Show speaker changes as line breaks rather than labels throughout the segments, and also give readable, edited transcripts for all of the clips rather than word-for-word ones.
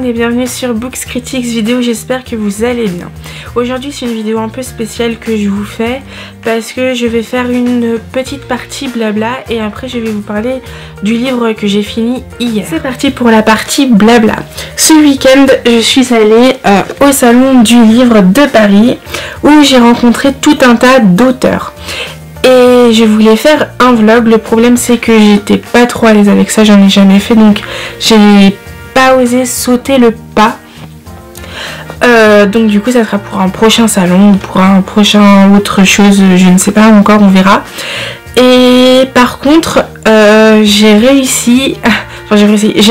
et bienvenue sur Books Critics vidéo, j'espère que vous allez bien. Aujourd'hui c'est une vidéo un peu spéciale que je vous fais parce que je vais faire une petite partie blabla et après je vais vous parler du livre que j'ai fini hier. C'est parti pour la partie blabla. Ce week-end je suis allée au salon du livre de Paris où j'ai rencontré tout un tas d'auteurs. Et je voulais faire un vlog, le problème c'est que j'étais pas trop à l'aise avec ça, j'en ai jamais fait donc j'ai pas osé sauter le pas. Donc du coup ça sera pour un prochain salon ou pour un prochain autre chose, je ne sais pas encore, on verra. Et par contre j'ai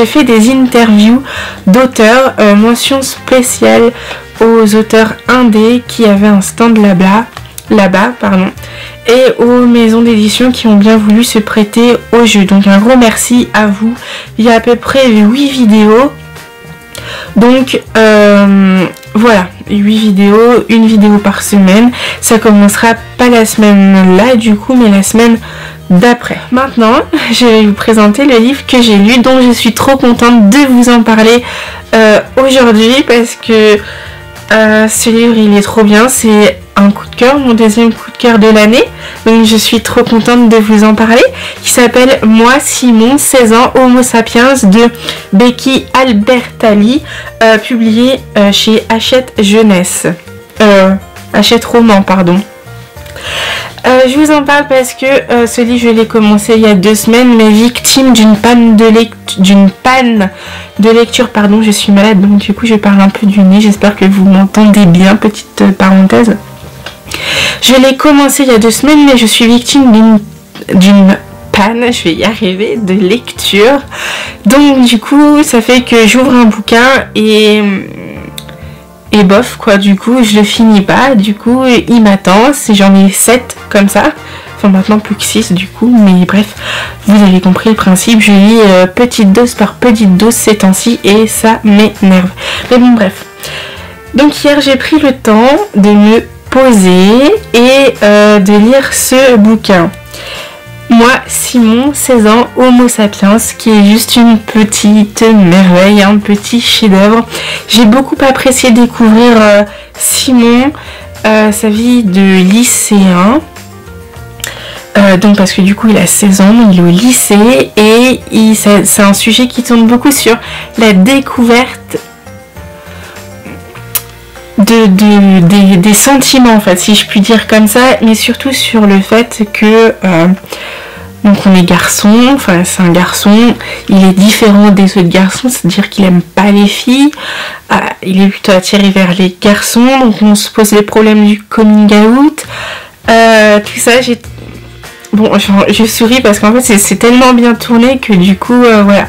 fait des interviews d'auteurs, mention spéciale aux auteurs indés qui avaient un stand là-bas, et aux maisons d'édition qui ont bien voulu se prêter au jeu. Donc un gros merci à vous. Il y a à peu près 8 vidéos. Donc voilà, 8 vidéos, une vidéo par semaine. Ça commencera pas la semaine là du coup, mais la semaine d'après. Maintenant, je vais vous présenter le livre que j'ai lu, dont je suis trop contente de vous en parler aujourd'hui parce que ce livre il est trop bien, c'est un coup de cœur, mon deuxième coup de cœur de l'année, donc je suis trop contente de vous en parler, qui s'appelle Moi Simon, 16 ans, Homo sapiens de Becky Albertalli, publié chez Hachette Jeunesse, Hachette Roman pardon. Je vous en parle parce que ce livre je l'ai commencé il y a 2 semaines, mais victime d'une panne de lecture, pardon, je suis malade donc du coup je parle un peu du nez, j'espère que vous m'entendez bien, petite parenthèse. Je l'ai commencé il y a 2 semaines mais je suis victime d'une panne, je vais y arriver, de lecture. Donc du coup ça fait que j'ouvre un bouquin et bof quoi, du coup je le finis pas, du coup il m'attend, j'en ai 7 comme ça, enfin maintenant plus que 6 du coup, mais bref, vous avez compris le principe, je lis petite dose par petite dose ces temps-ci et ça m'énerve. Mais bon bref, donc hier j'ai pris le temps de me poser et de lire ce bouquin. Moi, Simon, 16 ans, Homo sapiens, qui est juste une petite merveille, un petit chef-d'œuvre. J'ai beaucoup apprécié découvrir Simon, sa vie de lycéen. Donc parce que du coup il a 16 ans, il est au lycée et c'est un sujet qui tourne beaucoup sur la découverte des sentiments en fait, si je puis dire comme ça, mais surtout sur le fait que donc on est garçon, enfin c'est un garçon, il est différent des autres garçons, c'est-à-dire qu'il aime pas les filles, il est plutôt attiré vers les garçons, donc on se pose les problèmes du coming out, tout ça. Bon, je souris parce qu'en fait c'est tellement bien tourné que du coup voilà.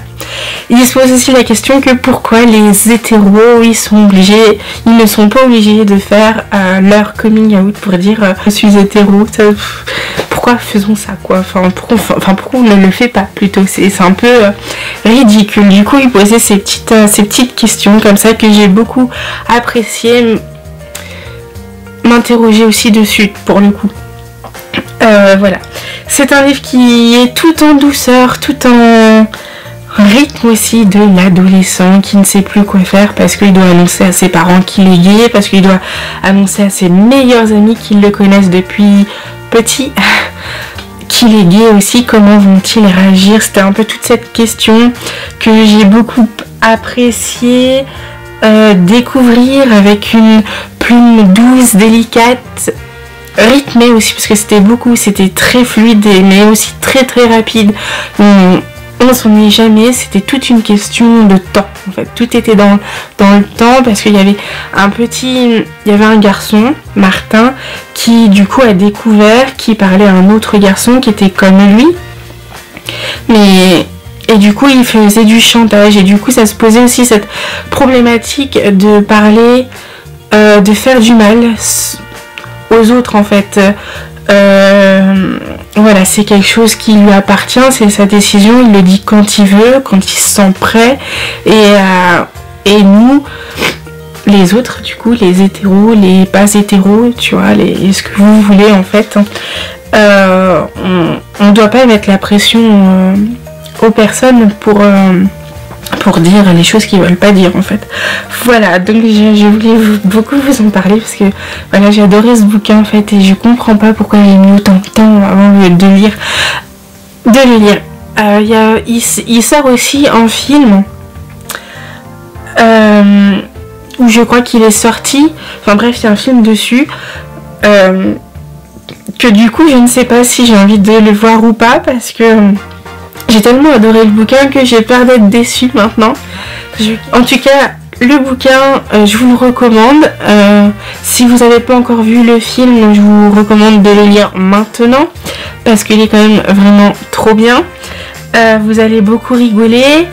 Il se pose aussi la question que pourquoi les hétéros ils ne sont pas obligés de faire leur coming out pour dire je suis hétéro, pourquoi faisons ça quoi, pourquoi on ne le fait pas plutôt, c'est un peu ridicule. Du coup il posait ces petites questions comme ça que j'ai beaucoup apprécié, m'interroger aussi dessus pour le coup. Voilà, c'est un livre qui est tout en douceur, tout en rythme aussi de l'adolescent qui ne sait plus quoi faire parce qu'il doit annoncer à ses parents qu'il est gay, parce qu'il doit annoncer à ses meilleurs amis qui le connaissent depuis petit qu'il est gay aussi, comment vont-ils réagir. C'était un peu toute cette question que j'ai beaucoup apprécié découvrir avec une plume douce, délicate, rythmée aussi parce que c'était très fluide mais aussi très très rapide. On s'ennuie jamais, c'était toute une question de temps en fait, tout était dans le temps parce qu'il y avait un garçon, Martin, qui du coup a découvert, qui parlait à un autre garçon qui était comme lui, et du coup il faisait du chantage et du coup ça se posait aussi cette problématique de parler, de faire du mal aux autres en fait. Voilà, c'est quelque chose qui lui appartient, c'est sa décision, il le dit quand il veut, quand il se sent prêt, et nous les autres du coup, les hétéros, les pas hétéros, tu vois, ce que vous voulez en fait, on doit pas mettre la pression aux personnes pour pour dire les choses qu'ils veulent pas dire en fait. Voilà, donc je voulais beaucoup vous en parler parce que voilà, j'ai adoré ce bouquin en fait et je comprends pas pourquoi j'ai mis autant de temps avant de le lire. Il sort aussi en film où je crois qu'il est sorti, enfin bref, il y a un film dessus que du coup je ne sais pas si j'ai envie de le voir ou pas parce que j'ai tellement adoré le bouquin que j'ai peur d'être déçue maintenant. En tout cas, le bouquin, je vous le recommande. Si vous n'avez pas encore vu le film, je vous recommande de le lire maintenant parce qu'il est quand même vraiment trop bien. Vous allez beaucoup rigoler.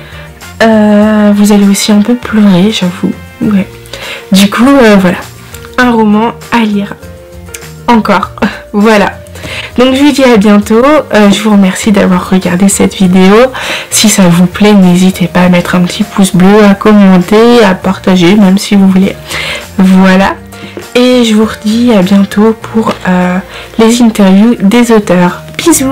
Vous allez aussi un peu pleurer, j'avoue. Ouais. Du coup, voilà. Un roman à lire. Encore. Voilà. Donc je vous dis à bientôt, je vous remercie d'avoir regardé cette vidéo. Si ça vous plaît, n'hésitez pas à mettre un petit pouce bleu, à commenter, à partager, même si vous voulez. Voilà. Et je vous redis à bientôt pour les interviews des auteurs. Bisous!